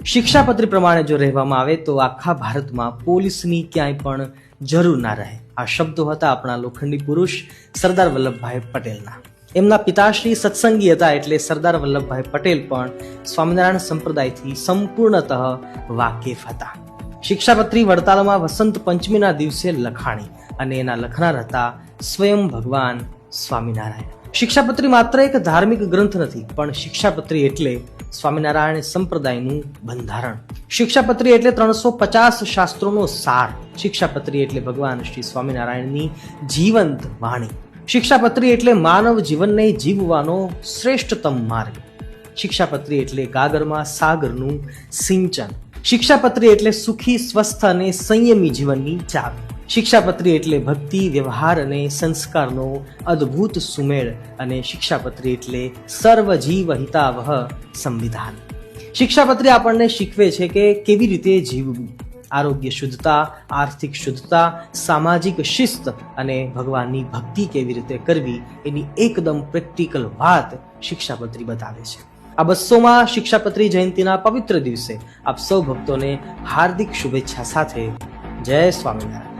શિક્ષાપત્રી પ્રમાણે જો રહેવામાં આવે તો આખા ભારતમાં પોલીસની ક્યાંય પણ જરૂર ના રહે. આ શબ્દો હતા આપણા લોખંડી પુરુષ સરદાર વલ્લભભાઈ પટેલના. એમના પિતાશ્રી સત્સંગી હતા, એટલે સરદાર વલ્લભભાઈ પટેલ પણ સ્વામિનારાયણ સંપ્રદાયથી સંપૂર્ણતઃ વાકેફ હતા. શિક્ષાપત્રી વડતાલમાં વસંત પંચમીના દિવસે લખાણી અને એના લખનાર હતા સ્વયં ભગવાન સ્વામિનારાયણ. શિક્ષાપત્રી માત્ર એક ધાર્મિક ગ્રંથ નથી, પણ શિક્ષાપત્રી એટલે સ્વામિનારાયણ સંપ્રદાયનું બંધારણ. શિક્ષાપત્રી એટલે 350 શાસ્ત્રોનો સાર. શિક્ષાપત્રી એટલે ભગવાન શ્રી સ્વામિનારાયણની જીવંત વાણી. શિક્ષાપત્રી એટલે માનવ જીવનને જીવવાનો શ્રેષ્ઠતમ માર્ગ. શિક્ષાપત્રી એટલે ગાગરમાં સાગરનું સિંચન. શિક્ષાપત્રી એટલે સુખી, સ્વસ્થ અને સંયમી જીવનની ચાવી. શિક્ષાપત્રી એટલે ભક્તિ, વ્યવહાર અને સંસ્કારનો અદ્ભુત સુમેળ. અને શિક્ષાપત્રી એટલે સર્વજીવ હિતાવહ સંવિધાન. શિક્ષાપત્રી આપણને શીખવે છે કે કેવી રીતે જીવવું. આરોગ્ય શુદ્ધતા, આર્થિક શુદ્ધતા, સામાજિક શિસ્ત અને ભગવાનની ભક્તિ કેવી રીતે કરવી, એની એકદમ પ્રેક્ટિકલ વાત શિક્ષાપત્રી બતાવે છે. આ 200માં શિક્ષાપત્રી જયંતિના પવિત્ર દિવસે આપ સૌ ભક્તોને હાર્દિક શુભેચ્છા સાથે જય સ્વામિનારાયણ.